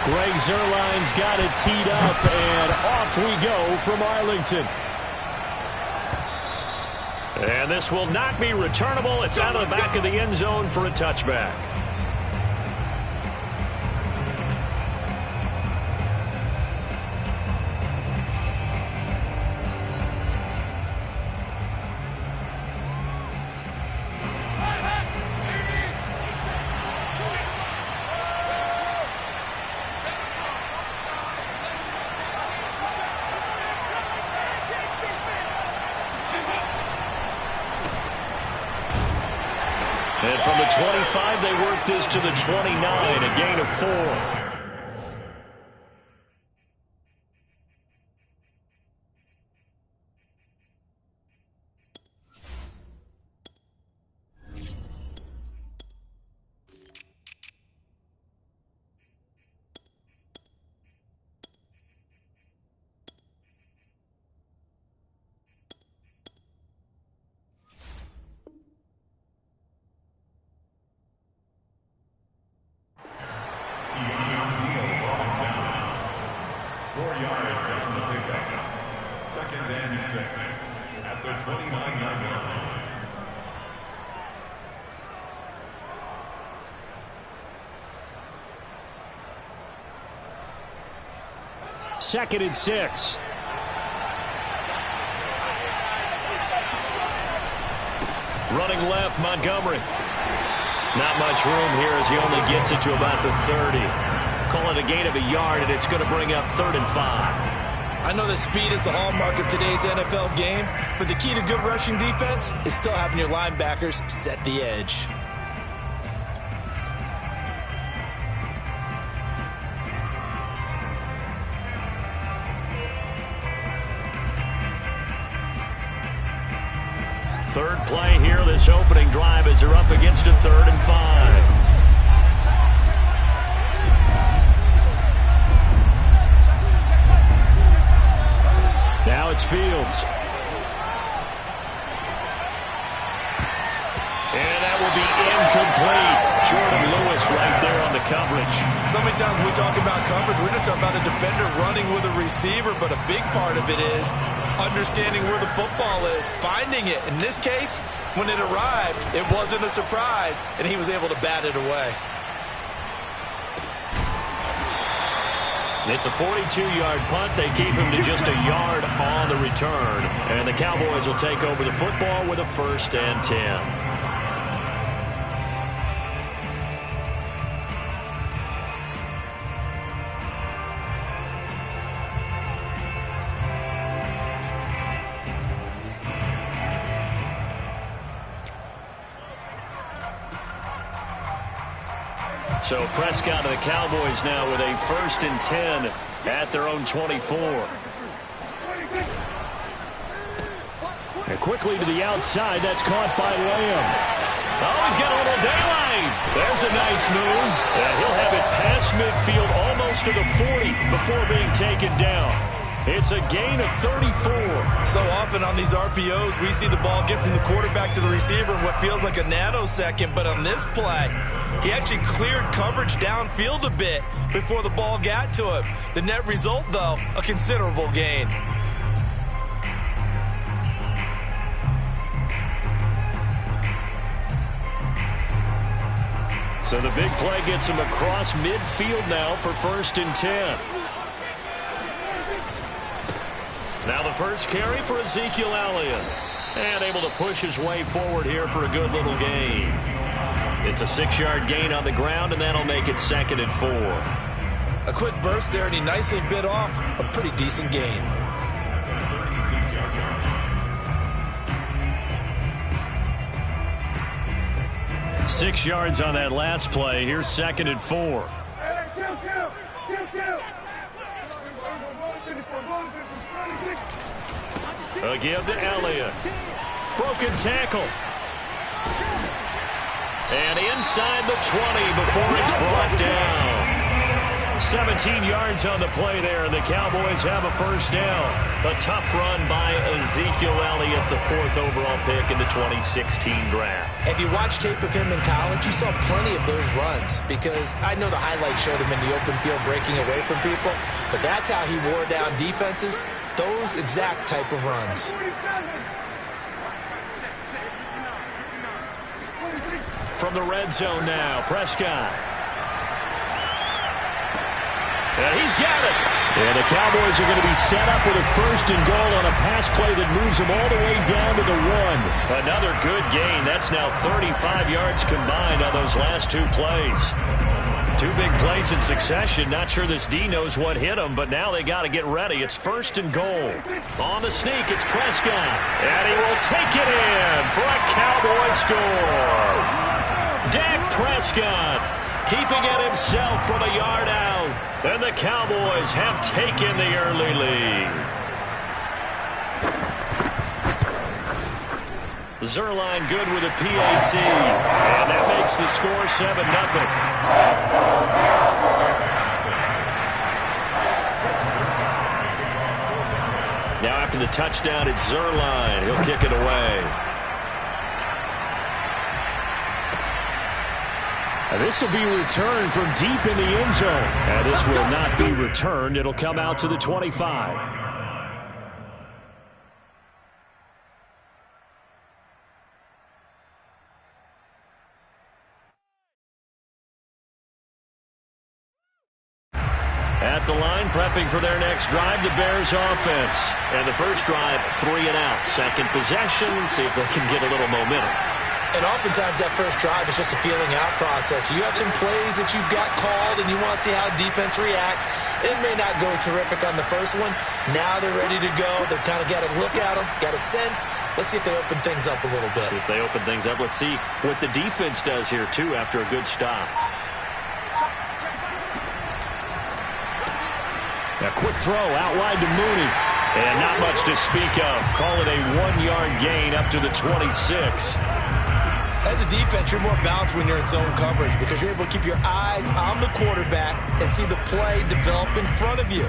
Greg Zuerlein's got it teed up, and off we go from Arlington. And this will not be returnable. It's out of the back of the end zone for a touchback. And from the 25, they work this to the 29, a gain of 4. Second and 6. Running left, Montgomery. Not much room here as he only gets it to about the 30. Call it a gain of a yard, and it's going to bring up 3rd and 5. I know that speed is the hallmark of today's NFL game, but the key to good rushing defense is still having your linebackers set the edge. Third play here, this opening drive, as they're up against a 3rd and 5. Now it's Fields. And that will be incomplete. Jordan Lewis right there on the coverage. So many times when we talk about coverage, we're just talking about a defender running with a receiver, but a big part of it is understanding where the football is, finding it. In this case, when it arrived, it wasn't a surprise, and he was able to bat it away. It's a 42-yard punt. They keep him to just a yard on the return. And the Cowboys will take over the football with a 1st and 10. So Prescott and the Cowboys now with a 1st and 10 at their own 24. And quickly to the outside. That's caught by Lamb. Oh, he's got a little daylight. There's a nice move. And he'll have it past midfield almost to the 40 before being taken down. It's a gain of 34. So often on these RPOs, we see the ball get from the quarterback to the receiver in what feels like a nanosecond. But on this play, he actually cleared coverage downfield a bit before the ball got to him. The net result, though, a considerable gain. So the big play gets him across midfield now for 1st and 10. Now the first carry for Ezekiel Elliott. And able to push his way forward here for a good little gain. It's a 6-yard gain on the ground, and that'll make it 2nd and 4. A quick burst there, and he nicely bit off a pretty decent gain. Six yards on that last play. Here's 2nd and 4. A give to Elliott. Broken tackle. And inside the 20 before he's brought down. 17 yards on the play there, and the Cowboys have a 1st down. A tough run by Ezekiel Elliott, the 4th overall pick in the 2016 draft. If you watch tape of him in college, you saw plenty of those runs, because I know the highlights showed him in the open field breaking away from people, but that's how he wore down defenses, those exact type of runs. From the red zone now, Prescott. And he's got it. And the Cowboys are going to be set up with a 1st and goal on a pass play that moves them all the way down to the 1. Another good gain. That's now 35 yards combined on those last 2 plays. 2 big plays in succession. Not sure this D knows what hit him, but now they got to get ready. It's 1st and goal. On the sneak, it's Prescott. And he will take it in for a Cowboy score. Dak Prescott keeping it himself from a yard out. And the Cowboys have taken the early lead. Zerline good with a PAT. And that makes the score 7-0. Now after the touchdown, it's Zerline. He'll kick it away. And this will be returned from deep in the end zone. And this will not be returned. It'll come out to the 25. At the line, prepping for their next drive, the Bears offense. And the first drive, 3 and out. Second possession, see if they can get a little momentum. And oftentimes that first drive is just a feeling out process. You have some plays that you've got called and you want to see how defense reacts. It may not go terrific on the first one. Now they're ready to go. They've kind of got a look at them, got a sense. Let's see if they open things up a little bit. See if they open things up. Let's see what the defense does here, too, after a good stop. A quick throw out wide to Mooney. And not much to speak of. Call it a 1-yard gain up to the 26. As a defense, you're more balanced when you're in zone coverage because you're able to keep your eyes on the quarterback and see the play develop in front of you.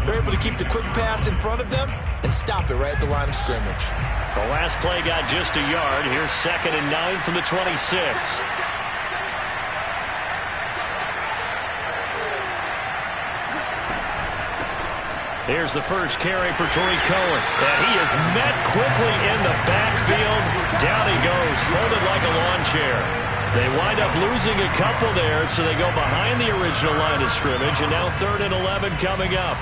They're able to keep the quick pass in front of them and stop it right at the line of scrimmage. The last play got just a yard. Here's 2nd and 9 from the 26. Here's the first carry for Tariq Cohen. And he is met quickly in the backfield. Down he goes, folded like a lawn chair. They wind up losing a couple there, so they go behind the original line of scrimmage, and now 3rd and 11 coming up.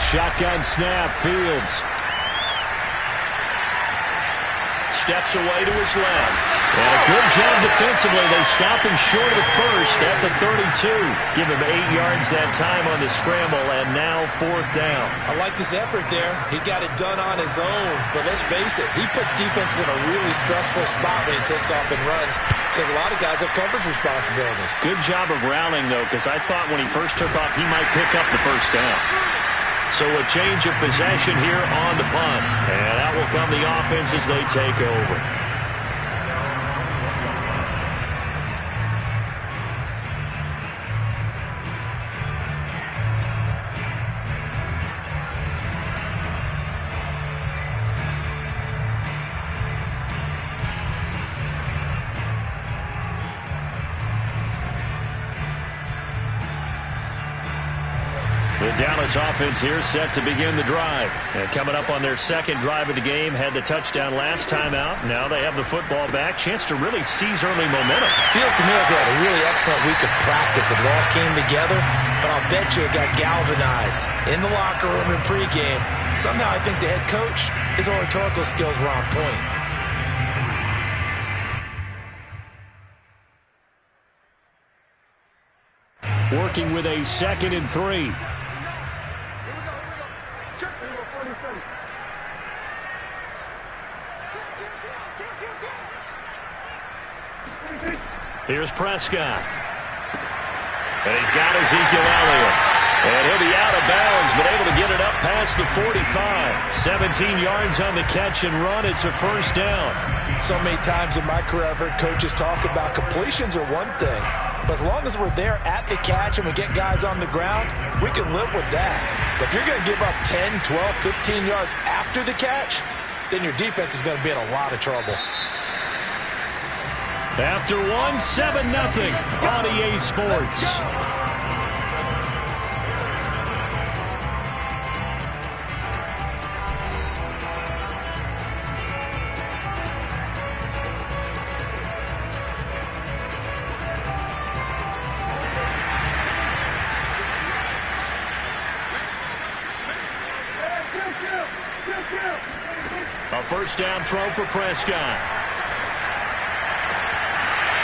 Shotgun snap, Fields. Steps away to his left. And a good job defensively. They stop him short of the first at the 32. Give him 8 yards that time on the scramble, and now 4th down. I like this effort there. He got it done on his own. But let's face it, he puts defenses in a really stressful spot when he takes off and runs because a lot of guys have coverage responsibilities. Good job of rallying, though, because I thought when he first took off, he might pick up the first down. So a change of possession here on the punt. And out will come the offense as they take over. The Dallas offense here set to begin the drive. And coming up on their second drive of the game, had the touchdown last time out. Now they have the football back. Chance to really seize early momentum. Feels to me like they had a really excellent week of practice. It all came together, but I'll bet you it got galvanized in the locker room in pregame. Somehow I think the head coach, his oratorical skills were on point. Working with a 2nd and 3. Here's Prescott. And he's got Ezekiel Elliott. And he'll be out of bounds, but able to get it up past the 45. 17 yards on the catch and run. It's a first down. So many times in my career I've heard coaches talk about completions are one thing. But as long as we're there at the catch and we get guys on the ground, we can live with that. But if you're going to give up 10, 12, 15 yards after the catch, then your defense is going to be in a lot of trouble. After 7-0 on EA Sports. A first down throw for Prescott.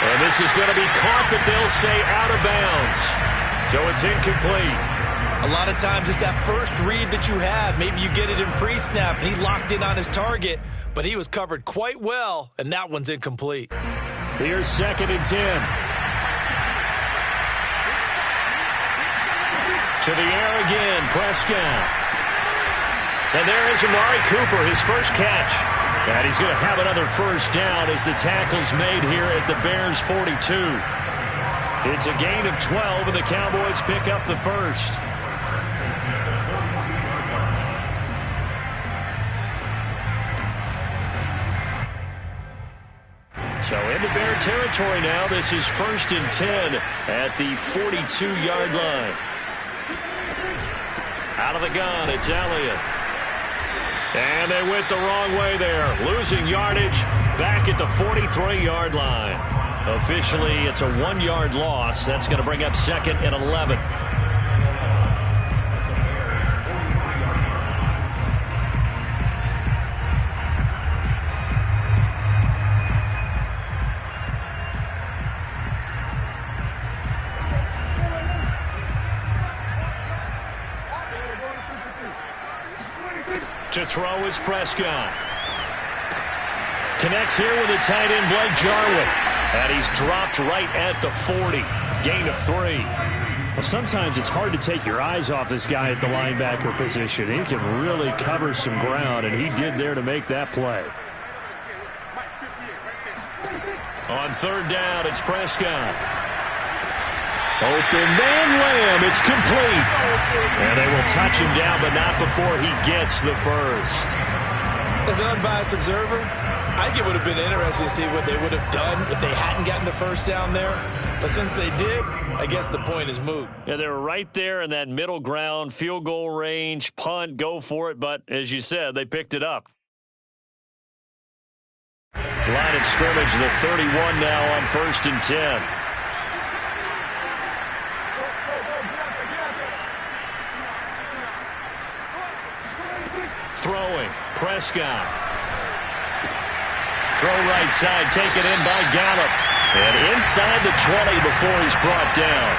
And this is going to be caught, but they'll say out of bounds. So it's incomplete. A lot of times it's that first read that you have. Maybe you get it in pre-snap, and he locked in on his target, but he was covered quite well, and that one's incomplete. Here's 2nd and 10. To the air again, Prescott. And there is Amari Cooper, his first catch. And he's going to have another first down as the tackle's made here at the Bears' 42. It's a gain of 12, and the Cowboys pick up the first. So into Bear territory now. This is 1st and 10 at the 42-yard line. Out of the gun, it's Elliott. And they went the wrong way there, losing yardage back at the 43-yard line. Officially, it's a 1-yard loss. That's going to bring up 2nd and 11. To throw is Prescott. Connects here with the tight end, Blake Jarwin. And he's dropped right at the 40. Gain of 3. Well, sometimes it's hard to take your eyes off this guy at the linebacker position. He can really cover some ground, and he did there to make that play. On 3rd down, it's Prescott. Open man lamb. It's complete. And they will touch him down, but not before he gets the first. As an unbiased observer, I think it would have been interesting to see what they would have done if they hadn't gotten the first down there. But since they did, I guess the point is moot. Yeah, they were right there in that middle ground, field goal range, punt, go for it. But as you said, they picked it up. Line of scrimmage, the 31 now on 1st and 10. Throwing, Prescott. Throw right side, taken in by Gallup. And inside the 20 before he's brought down.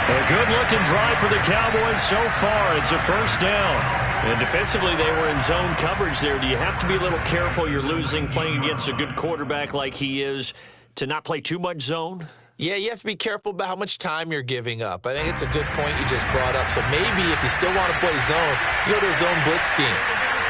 A good-looking drive for the Cowboys so far. It's a first down. And defensively, they were in zone coverage there. Do you have to be a little careful? You're losing, playing against a good quarterback like he is, to not play too much zone? Yeah, you have to be careful about how much time you're giving up. I think it's a good point you just brought up. So maybe if you still want to play zone, you go to a zone blitz scheme.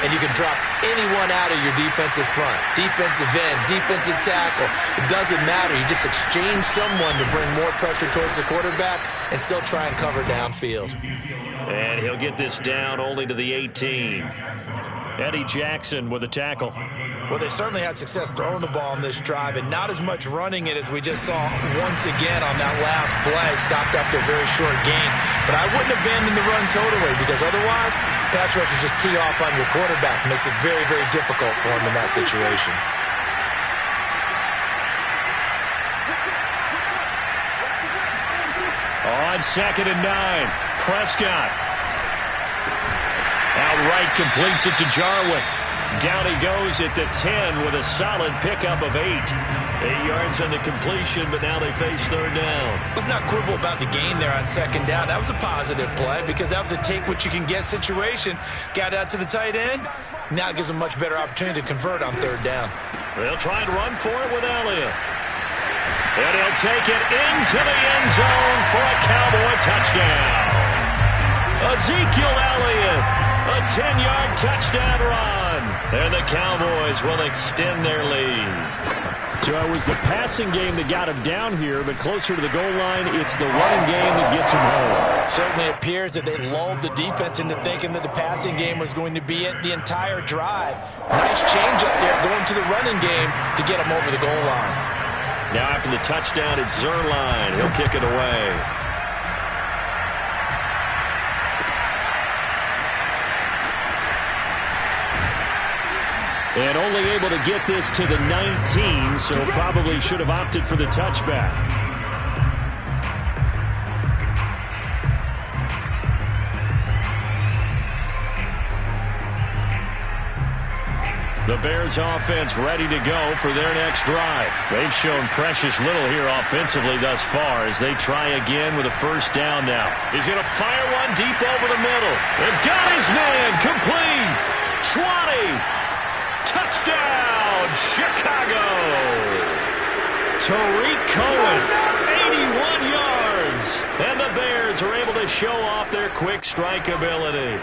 And you can drop anyone out of your defensive front. Defensive end, defensive tackle. It doesn't matter. You just exchange someone to bring more pressure towards the quarterback and still try and cover downfield. And he'll get this down only to the 18. Eddie Jackson with a tackle. Well, they certainly had success throwing the ball in this drive and not as much running it as we just saw once again on that last play. Stopped after a very short gain. But I wouldn't abandon the run totally because otherwise, pass rushers just tee off on your quarterback. Makes it very, very difficult for him in that situation. On 2nd and 9, Prescott. Outright completes it to Jarwin. Down he goes at the 10 with a solid pickup of 8. 8 yards on the completion, but now they face 3rd down. Let's not quibble about the gain there on 2nd down. That was a positive play because that was a take-what-you-can-get situation. Got out to the tight end. Now it gives them a much better opportunity to convert on 3rd down. They'll try and run for it with Elliott. And he'll take it into the end zone for a Cowboy touchdown. Ezekiel Elliott, a 10-yard touchdown run. And the Cowboys will extend their lead. So it was the passing game that got him down here, but closer to the goal line, it's the running game that gets him home. Certainly appears that they lulled the defense into thinking that the passing game was going to be it the entire drive. Nice change up there going to the running game to get him over the goal line. Now after the touchdown, it's Zerline. He'll kick it away. And only able to get this to the 19, so probably should have opted for the touchback. The Bears offense ready to go for their next drive. They've shown precious little here offensively thus far as they try again with a first down now. He's going to fire one deep over the middle. And got his man complete. 20. Touchdown, Chicago! Tariq Cohen, 81 yards. And the Bears are able to show off their quick strike ability.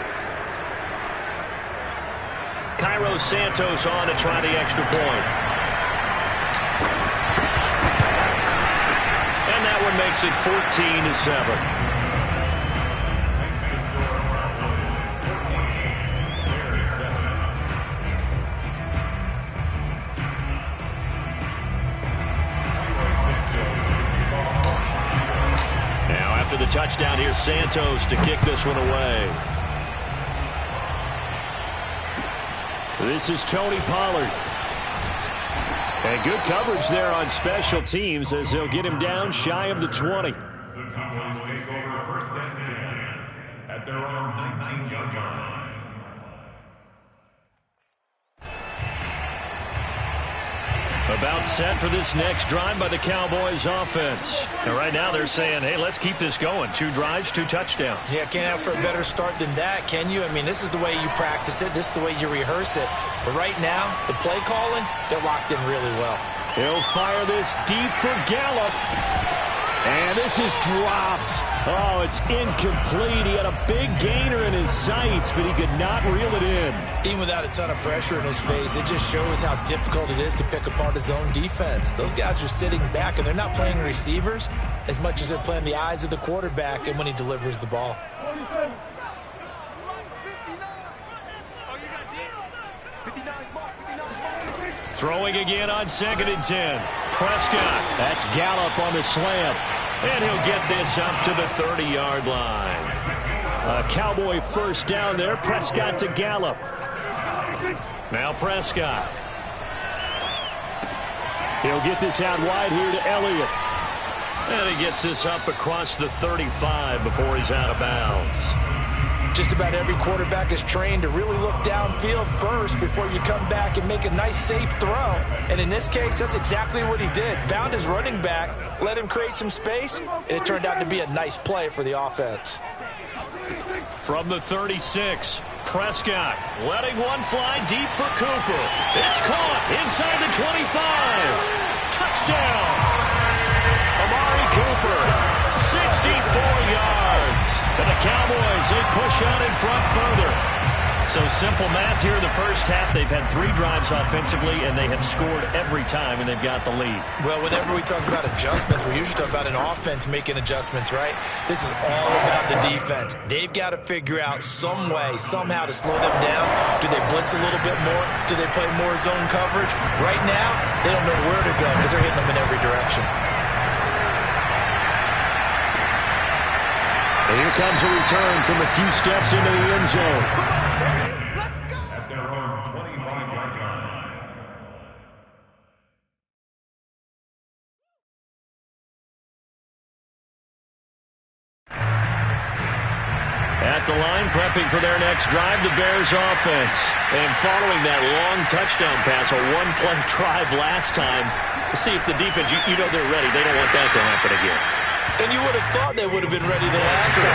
Cairo Santos on to try the extra point. And that one makes it 14-7. The touchdown here, Santos to kick this one away. This is Tony Pollard. And good coverage there on special teams as they'll get him down shy of the 20. The Cowboys take over first and 10 at their own 19-yard line. About set for this next drive by the Cowboys offense. And right now they're saying, hey, let's keep this going. 2 drives, 2 touchdowns. Yeah, can't ask for a better start than that, can you? I mean, this is the way you practice it. This is the way you rehearse it. But right now, the play calling, they're locked in really well. He'll fire this deep for Gallup. And this is dropped. Oh, it's incomplete. He had a big gainer in his sights, but he could not reel it in. Even without a ton of pressure in his face, it just shows how difficult it is to pick apart his own defense. Those guys are sitting back, and they're not playing receivers as much as they're playing the eyes of the quarterback and when he delivers the ball. Throwing again on 2nd and 10. Prescott. That's Gallup on the slam. And he'll get this up to the 30-yard line. A Cowboy first down there. Prescott to Gallup. Now Prescott. He'll get this out wide here to Elliott. And he gets this up across the 35 before he's out of bounds. Just about every quarterback is trained to really look downfield first before you come back and make a nice, safe throw. And in this case, that's exactly what he did. Found his running back, let him create some space, and it turned out to be a nice play for the offense. From the 36, Prescott letting one fly deep for Cooper. It's caught inside the 25. Touchdown! Amari Cooper, 64 yards. And the Cowboys, they push on in front further. So simple math here in the first half. They've had 3 drives offensively, and they have scored every time, and they've got the lead. Well, whenever we talk about adjustments, we usually talk about an offense making adjustments, right? This is all about the defense. They've got to figure out some way, somehow to slow them down. Do they blitz a little bit more? Do they play more zone coverage? Right now, they don't know where to go because they're hitting them in every direction. And here comes a return from a few steps into the end zone. At their own 25-yard line. At the line, prepping for their next drive, the Bears offense. And following that long touchdown pass, a one-play drive last time, let's see if the defense, you know they're ready. They don't want that to happen again. And you would have thought they would have been ready the last time.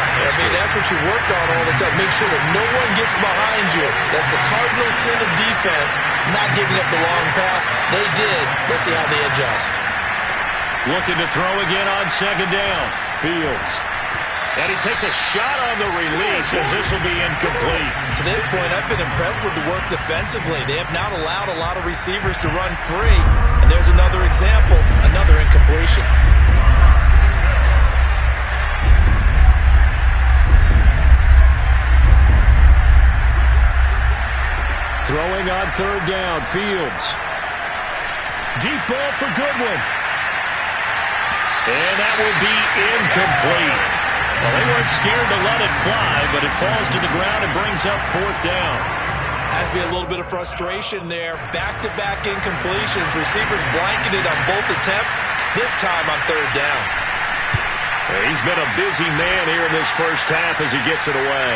That's what you work on all the time. Make sure that no one gets behind you. That's the cardinal sin of defense, not giving up the long pass. They did. Let's see how they adjust. Looking to throw again on second down. Fields. And he takes a shot on the release as this will be incomplete. To this point, I've been impressed with the work defensively. They have not allowed a lot of receivers to run free. And there's another example, another incompletion. Throwing on third down, Fields. Deep ball for Goodwin. And that will be incomplete. Well, they weren't scared to let it fly, but it falls to the ground and brings up fourth down. Has to be a little bit of frustration there. Back-to-back incompletions. Receivers blanketed on both attempts, this time on third down. He's been a busy man here in this first half as he gets it away.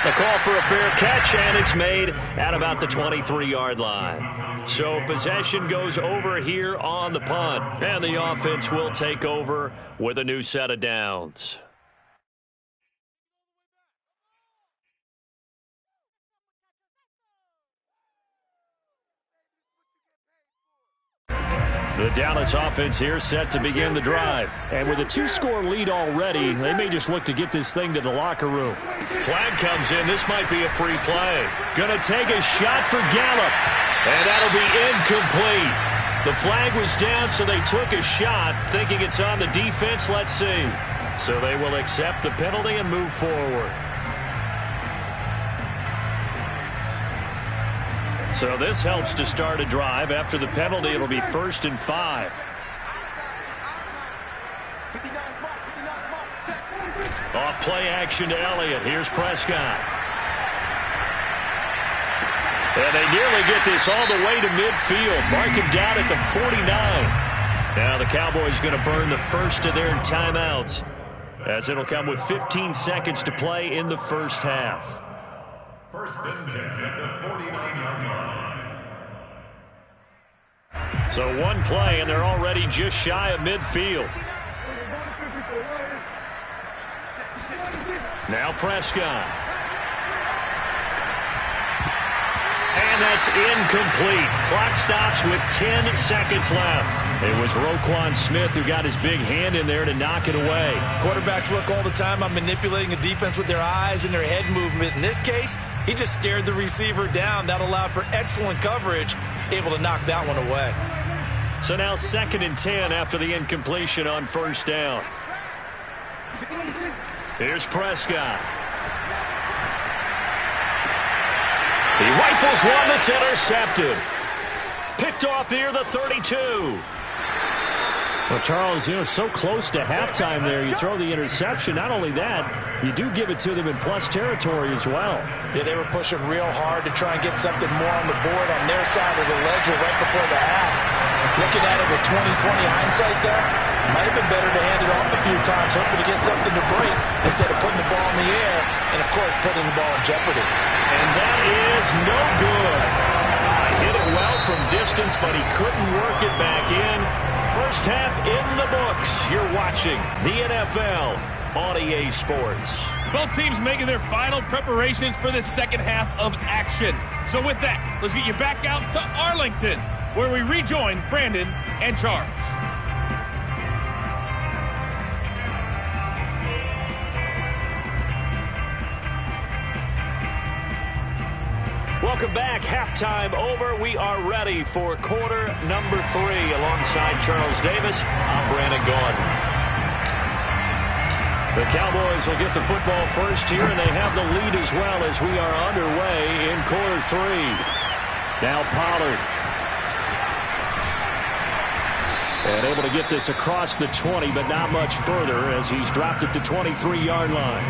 The call for a fair catch, and it's made at about the 23-yard line. So possession goes over here on the punt, and the offense will take over with a new set of downs. The Dallas offense here set to begin the drive. And with a 2-score lead already, they may just look to get this thing to the locker room. Flag comes in. This might be a free play. Going to take a shot for Gallup. And that'll be incomplete. The flag was down, so they took a shot, thinking it's on the defense. Let's see. So they will accept the penalty and move forward. So this helps to start a drive. After the penalty, it'll be 1st and 5. Off play action to Elliott. Here's Prescott. And they nearly get this all the way to midfield. Mark him down at the 49. Now the Cowboys going to burn the first of their timeouts, as it'll come with 15 seconds to play in the first half. 1st and 10 at the 49-yard line. So one play, and they're already just shy of midfield. Now Prescott. And that's incomplete. Clock stops with 10 seconds left. It was Roquan Smith who got his big hand in there to knock it away. Quarterbacks work all the time on manipulating a defense with their eyes and their head movement. In this case, he just stared the receiver down. That allowed for excellent coverage, able to knock that one away. So now 2nd and 10 after the incompletion on 1st down. Here's Prescott. He rifles one that's intercepted. Picked off near the 32. Well, Charles, so close to halftime there. You throw the interception. Not only that, you do give it to them in plus territory as well. Yeah, they were pushing real hard to try and get something more on the board on their side of the ledger right before the half. Looking at it with 20/20 hindsight there, might have been better to hand it off a few times, hoping to get something to break instead of putting the ball in the air and, of course, putting the ball in jeopardy. And that is no good. Hit it well from distance, but he couldn't work it back in. First half in the books. You're watching the NFL on EA Sports. Both teams making their final preparations for the second half of action. So with that, let's get you back out to Arlington, where we rejoin Brandon and Charles. Welcome back. Halftime over. We are ready for quarter number 3. Alongside Charles Davis, I'm Brandon Gordon. The Cowboys will get the football first here, and they have the lead as well as we are underway in quarter 3. Now Pollard. And able to get this across the 20, but not much further as he's dropped it to 23-yard line.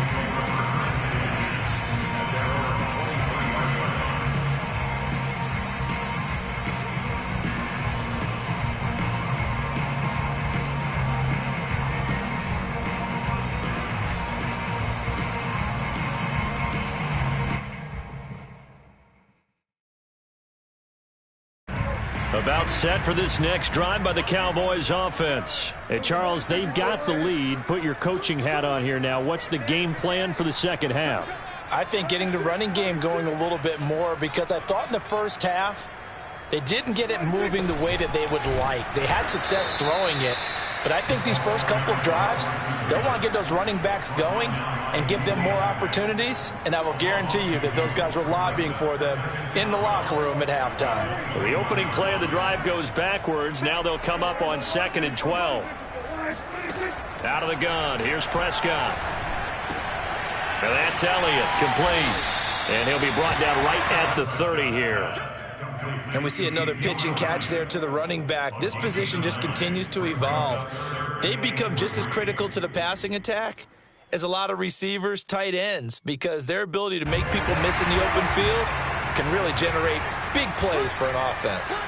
About set for this next drive by the Cowboys offense. Hey, Charles, they've got the lead. Put your coaching hat on here now. What's the game plan for the second half? I think getting the running game going a little bit more, because I thought in the first half They didn't get it moving the way that they would like. They had success throwing it, but I think these first couple of drives, they'll want to get those running backs going and give them more opportunities, and I will guarantee you that those guys were lobbying for them in the locker room at halftime. So the opening play of the drive goes backwards. Now they'll come up on 2nd and 12. Out of the gun, here's Prescott. And that's Elliott, complete. And he'll be brought down right at the 30 here. And we see another pitch and catch there to the running back. This position just continues to evolve. They become just as critical to the passing attack as a lot of receivers, tight ends, because their ability to make people miss in the open field can really generate big plays for an offense.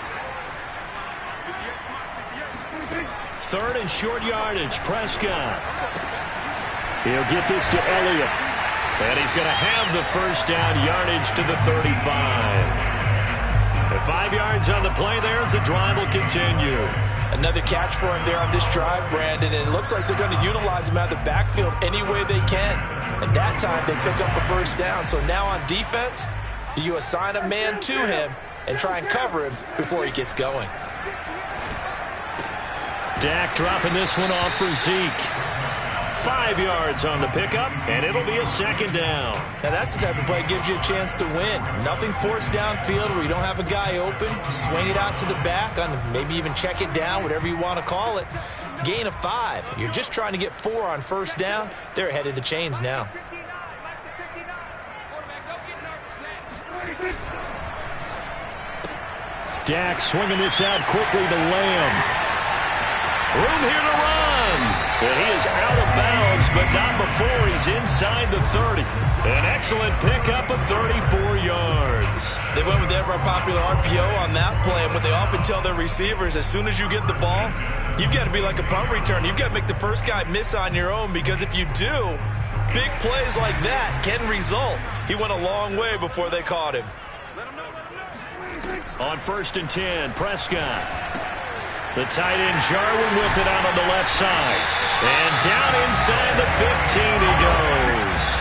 3rd and short yardage, Prescott. He'll get this to Elliott. And he's going to have the first down, yardage to the 35. And 5 yards on the play there as the drive will continue. Another catch for him there on this drive, Brandon, and it looks like they're going to utilize him out of the backfield any way they can. And that time they pick up a first down. So now on defense, do you assign a man to him and try and cover him before he gets going? Dak dropping this one off for Zeke. 5 yards on the pickup, and it'll be a 2nd down. Now that's the type of play that gives you a chance to win. Nothing forced downfield where you don't have a guy open. Swing it out to the back, maybe even check it down, whatever you want to call it. Gain of 5. You're just trying to get 4 on first down. They're ahead of the chains now. Dak swinging this out quickly to Lamb. Room here to run. And he is out of bounds, but not before he's inside the 30. An excellent pickup of 34 yards. They went with the ever-popular RPO on that play, and what they often tell their receivers, as soon as you get the ball, you've got to be like a punt return. You've got to make the first guy miss on your own, because if you do, big plays like that can result. He went a long way before they caught him. On 1st and 10, Prescott. The tight end Jarwin with it out on the left side. And down inside the 15 he goes.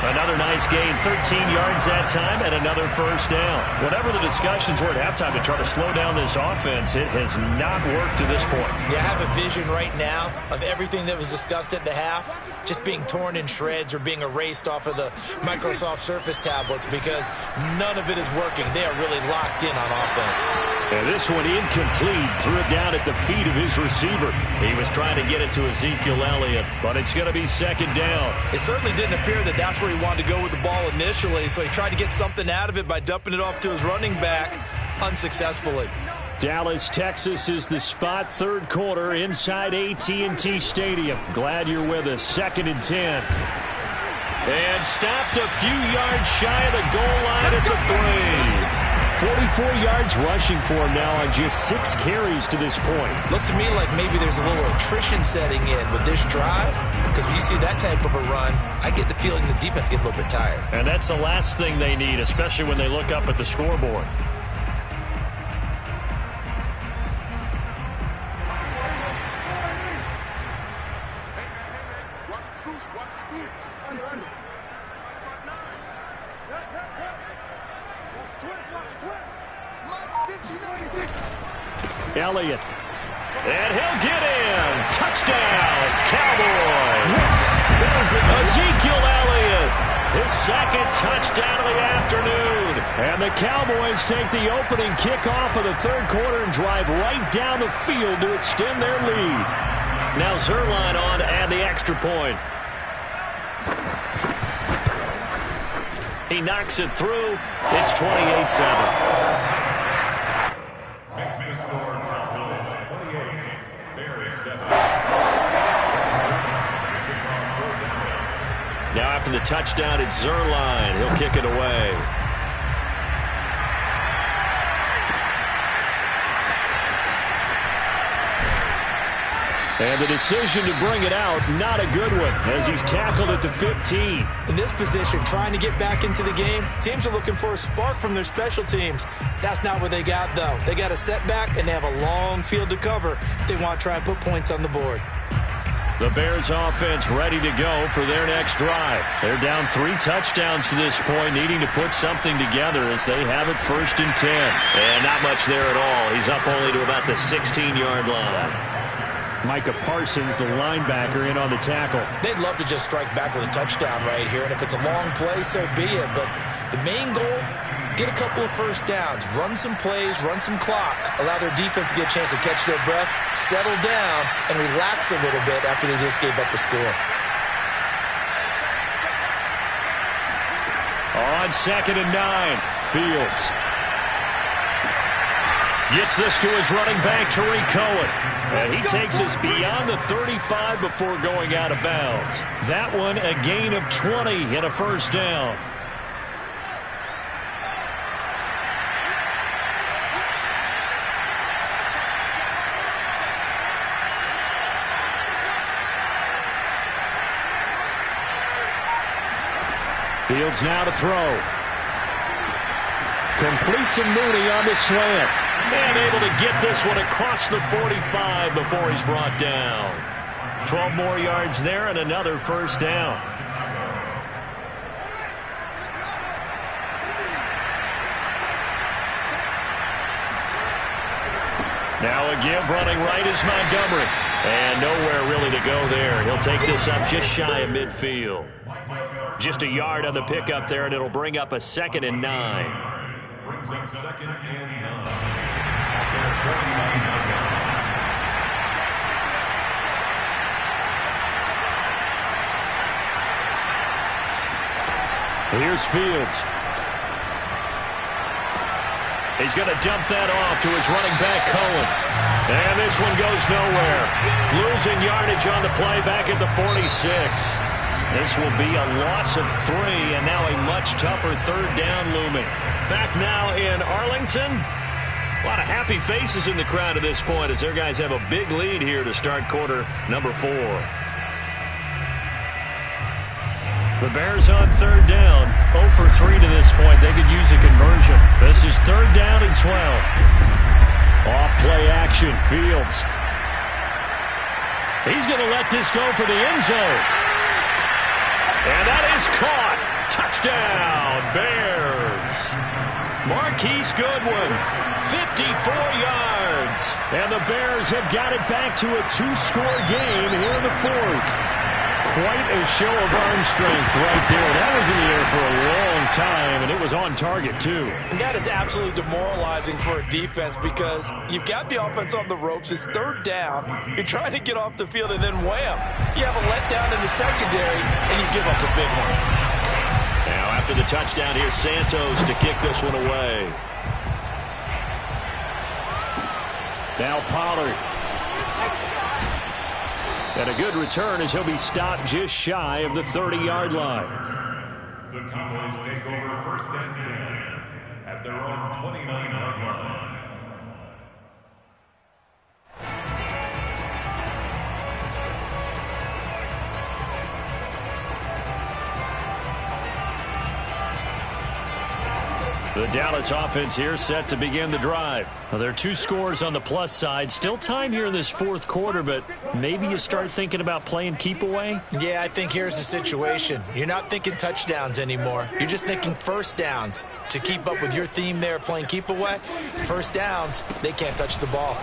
Another nice gain, 13 yards that time, and another first down. Whatever the discussions were at halftime to try to slow down this offense, it has not worked to this point. Yeah, I have a vision right now of everything that was discussed at the half just being torn in shreds or being erased off of the Microsoft Surface tablets, because none of it is working. They are really locked in on offense. And this one incomplete. Threw it down at the feet of his receiver. He was trying to get it to Ezekiel Elliott, but it's going to be 2nd down. It certainly didn't appear that that's where he wanted to go with the ball initially, so he tried to get something out of it by dumping it off to his running back unsuccessfully. Dallas, Texas is the spot. 3rd quarter inside AT&T Stadium. Glad you're with us. 2nd and 10. And stopped a few yards shy of the goal line at the 3. 44 yards rushing for him now on just 6 carries to this point. Looks to me like maybe there's a little attrition setting in with this drive, because when you see that type of a run, I get the feeling the defense gets a little bit tired. And that's the last thing they need, especially when they look up at the scoreboard. Elliott. And he'll get in. Touchdown, Cowboys. Ezekiel Elliott, his 2nd touchdown of the afternoon. And the Cowboys take the opening kickoff of the 3rd quarter and drive right down the field to extend their lead. Now Zerline on to add the extra point. He knocks it through. It's 28-7. Makes the score Cowboys 28, Bears 7. Now after the touchdown, it's Zerline. He'll kick it away. And the decision to bring it out, not a good one, as he's tackled at the 15. In this position, trying to get back into the game, teams are looking for a spark from their special teams. That's not what they got, though. They got a setback, and they have a long field to cover if they want to try and put points on the board. The Bears offense ready to go for their next drive. They're down 3 touchdowns to this point, needing to put something together as they have it 1st and 10. And not much there at all. He's up only to about the 16-yard line. Micah Parsons, the linebacker, in on the tackle. They'd love to just strike back with a touchdown right here, and if it's a long play, so be it. But the main goal, get a couple of first downs, run some plays, run some clock, allow their defense to get a chance to catch their breath, settle down, and relax a little bit after they just gave up the score. On 2nd and 9, Fields gets this to his running back, Tariq Cohen. And he takes us beyond the 35 before going out of bounds. That one a gain of 20 and a first down. Fields now to throw. Complete to Mooney on the slant. And able to get this one across the 45 before he's brought down. 12 more yards there and another first down. Now a give running right is Montgomery. And nowhere really to go there. He'll take this up just shy of midfield. Just a yard on the pickup there, and it'll bring up a 2nd and 9. Brings up 2nd and 9. Here's Fields. He's going to dump that off to his running back, Cohen. And this one goes nowhere. Losing yardage on the play back at the 46. This will be a loss of 3, and now a much tougher 3rd down looming. Back now in Arlington. A lot of happy faces in the crowd at this point as their guys have a big lead here to start quarter number 4. The Bears on 3rd down. 0 for 3 to this point. They could use a conversion. This is 3rd down and 12. Off play action. Fields. He's going to let this go for the end zone. And that is caught. Touchdown, Bears. Marquise Goodwin, 54 yards. And the Bears have got it back to a 2-score game here in the 4th. Quite a show of arm strength right there. That was in the air for a long time, and it was on target, too. And that is absolutely demoralizing for a defense because you've got the offense on the ropes. It's 3rd down. You're trying to get off the field, and then wham, you have a letdown in the secondary, and you give up a big one. Now, after the touchdown, here's Santos to kick this one away. Now Pollard. And a good return as he'll be stopped just shy of the 30-yard line. The Cowboys take over 1st and 10 at their own 29-yard line. The Dallas offense here set to begin the drive. Well, there are 2 scores on the plus side. Still time here in this 4th quarter, but maybe you start thinking about playing keep away? Yeah, I think here's the situation. You're not thinking touchdowns anymore. You're just thinking first downs. To keep up with your theme there, playing keep away, first downs, they can't touch the ball.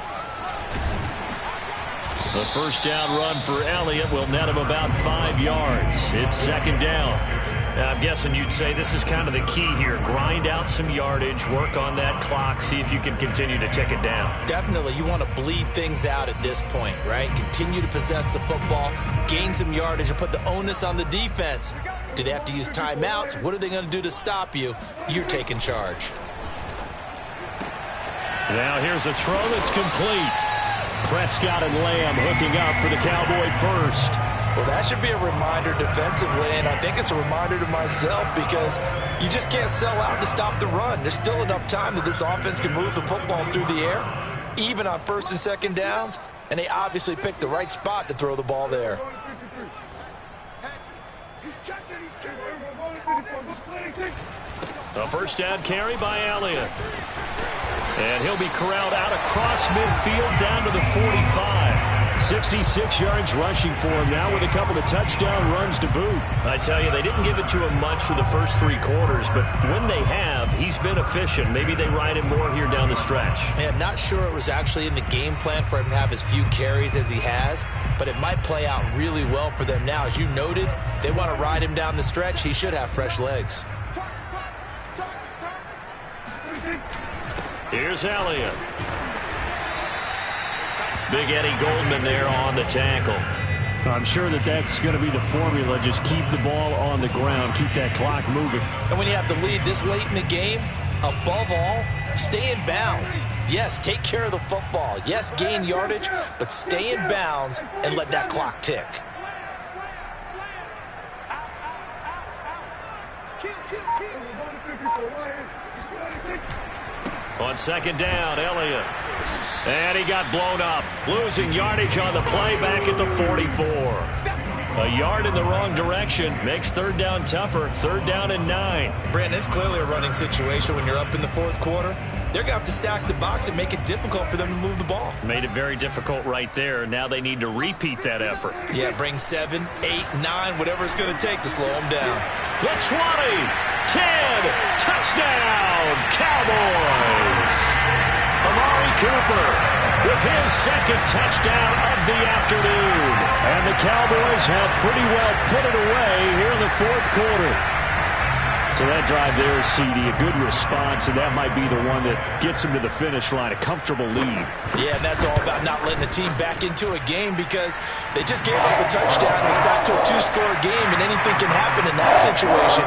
The first down run for Elliott will net him about 5 yards. It's 2nd down. Now, I'm guessing you'd say this is kind of the key here. Grind out some yardage, work on that clock, see if you can continue to tick it down. Definitely. You want to bleed things out at this point, right? Continue to possess the football, gain some yardage, and put the onus on the defense. Do they have to use timeouts? What are they going to do to stop you? You're taking charge. Now here's a throw that's complete. Prescott and Lamb hooking up for the Cowboy first. Well, that should be a reminder defensively, and I think it's a reminder to myself because you just can't sell out to stop the run. There's still enough time that this offense can move the football through the air, even on 1st and 2nd downs, and they obviously picked the right spot to throw the ball there. A first down carry by Elliott. And he'll be corralled out across midfield down to the 45. 66 yards rushing for him now with a couple of touchdown runs to boot. I tell you, they didn't give it to him much for the first 3 quarters, but when they have, he's been efficient. Maybe they ride him more here down the stretch. Man, not sure it was actually in the game plan for him to have as few carries as he has, but it might play out really well for them now. As you noted, if they want to ride him down the stretch, he should have fresh legs. Here's Elliott. Big Eddie Goldman there on the tackle. I'm sure that's going to be the formula. Just keep the ball on the ground. Keep that clock moving. And when you have the lead this late in the game, above all, stay in bounds. Yes, take care of the football. Yes, gain yardage, but stay in bounds and let that clock tick. On second down, Elliott. And he got blown up. Losing yardage on the play back at the 44. A yard in the wrong direction makes third down tougher. Third down and 9. Brandon, it's clearly a running situation when you're up in the fourth quarter. They're going to have to stack the box and make it difficult for them to move the ball. Made it very difficult right there. Now they need to repeat that effort. Yeah, bring 7, 8, 9, whatever it's going to take to slow them down. The 20, 10, touchdown, Cowboys. Amari Cooper with his second touchdown of the afternoon. And the Cowboys have pretty well put it away here in the fourth quarter. So that drive there, CD, a good response, and that might be the one that gets them to the finish line, a comfortable lead. Yeah, and that's all about not letting the team back into a game because they just gave up a touchdown. It was back to a 2-score game, and anything can happen in that situation.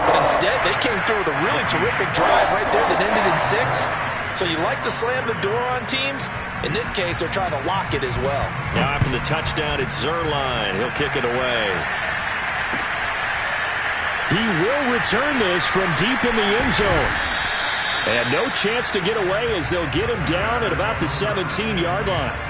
But instead, they came through with a really terrific drive right there that ended in 6. So you like to slam the door on teams. In this case, they're trying to lock it as well. Now after the touchdown, it's Zerline. He'll kick it away. He will return this from deep in the end zone. And no chance to get away as they'll get him down at about the 17-yard line.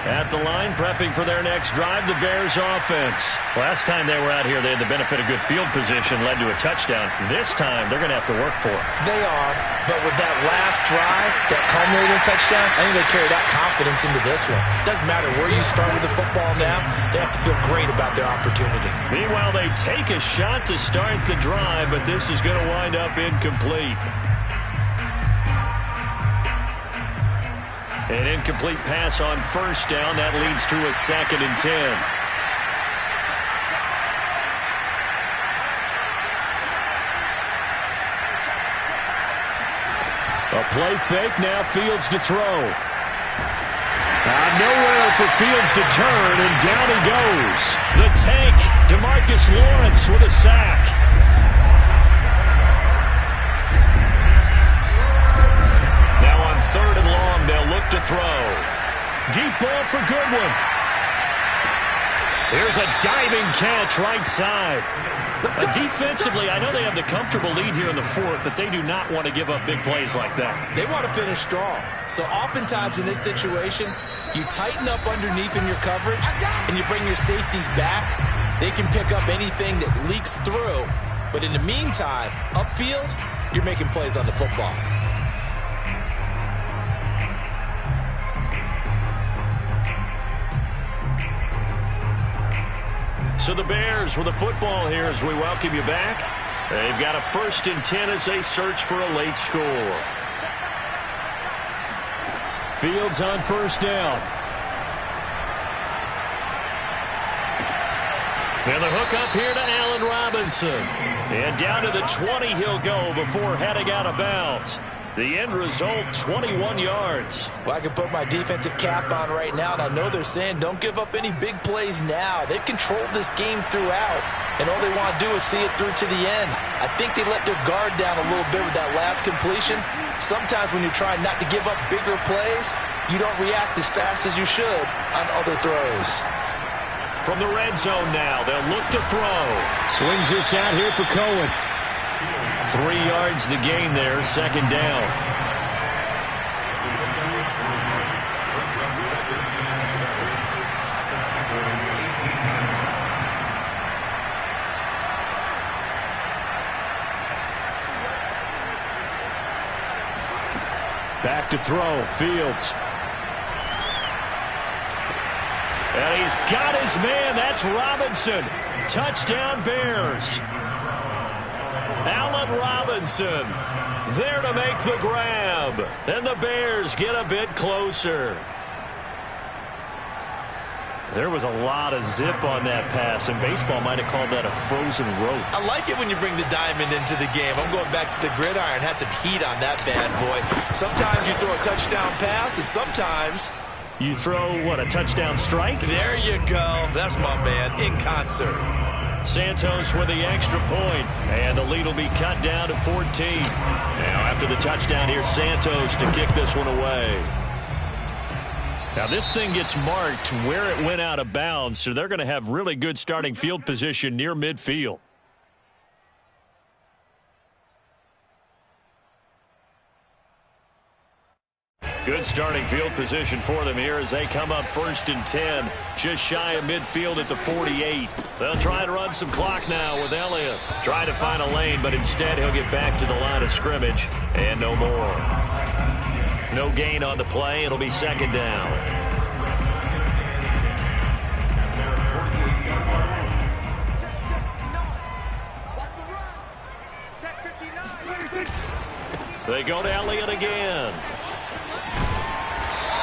At the line, prepping for their next drive, the Bears offense. Last time they were out here, they had the benefit of good field position, led to a touchdown. This time, they're going to have to work for it. They are, but with that last drive, that culminating touchdown, I think they carry that confidence into this one. Doesn't matter where you start with the football now, they have to feel great about their opportunity. Meanwhile, they take a shot to start the drive, but this is going to wind up incomplete. An incomplete pass on first down. That leads to a 2nd and 10. A play fake. Now Fields to throw. Nowhere for Fields to turn, and down he goes. The tank, DeMarcus Lawrence with a sack. Now on 3rd and long, they'll look to throw. Deep ball for Goodwin. Here's a diving catch right side. Defensively, I know they have the comfortable lead here in the fourth, but they do not want to give up big plays like that. They want to finish strong. So oftentimes in this situation, you tighten up underneath in your coverage, and you bring your safeties back. They can pick up anything that leaks through. But in the meantime, upfield, you're making plays on the football. So the Bears with the football here as we welcome you back. They've got a 1st and 10 as they search for a late score. Fields on first down. And the hook up here to Allen Robinson. And down to the 20 he'll go before heading out of bounds. The end result, 21 yards. Well, I can put my defensive cap on right now, and I know they're saying don't give up any big plays now. They've controlled this game throughout, and all they want to do is see it through to the end. I think they let their guard down a little bit with that last completion. Sometimes when you're trying not to give up bigger plays, you don't react as fast as you should on other throws. From the red zone now, they'll look to throw. Swings this out here for Cohen. 3 yards the gain there, 2nd down. Back to throw. Fields. And he's got his man. That's Robinson. Touchdown, Bears. Allen Robinson there to make the grab. And the Bears get a bit closer. There was a lot of zip on that pass, and baseball might have called that a frozen rope. I like it when you bring the diamond into the game. I'm going back to the gridiron. Had some heat on that bad boy. Sometimes you throw a touchdown pass, and sometimes you throw, what, a touchdown strike? There you go. That's my man, in concert. Santos with the extra point, and the lead will be cut down to 14. Now, after the touchdown, here's Santos to kick this one away. Now, this thing gets marked where it went out of bounds, so they're going to have really good starting field position near midfield. Good starting field position for them here as they come up 1st and 10, just shy of midfield at the 48. They'll try to run some clock now with Elliott. Trying to find a lane, but instead he'll get back to the line of scrimmage and no more. No gain on the play. It'll be 2nd down. They go to Elliott again.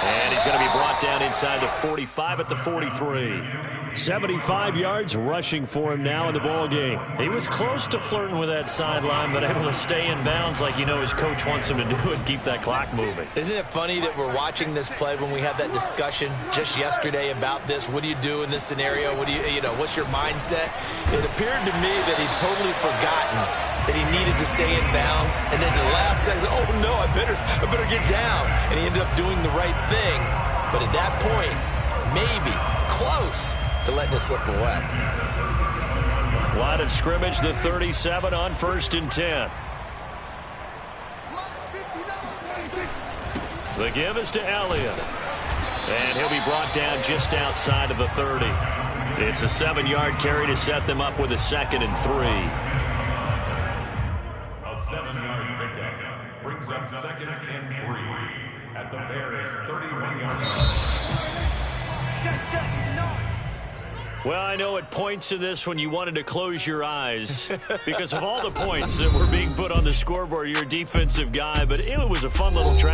And he's going to be brought down inside the 45 at the 43. 75 yards rushing for him now in the ball game. He was close to flirting with that sideline, but able to stay in bounds like you know his coach wants him to do and keep that clock moving. Isn't it funny that we're watching this play when we had that discussion just yesterday about this? What do you do in this scenario? What do you know, what's your mindset? It appeared to me that he'd totally forgotten that he needed to stay in bounds, and then the last second, oh no, I better get down. And he ended up doing the right thing. But at that point, maybe close to letting it slip away. Line of scrimmage, the 37 on 1st and 10. The give is to Elliott. And he'll be brought down just outside of the 30. It's a 7-yard carry to set them up with a 2nd and 3. A 7-yard pickup brings up 2nd and 3 at the Bears' 31-yard line. Well, I know it points to this when you wanted to close your eyes because of all the points that were being put on the scoreboard. You're a defensive guy, but it was a fun little track.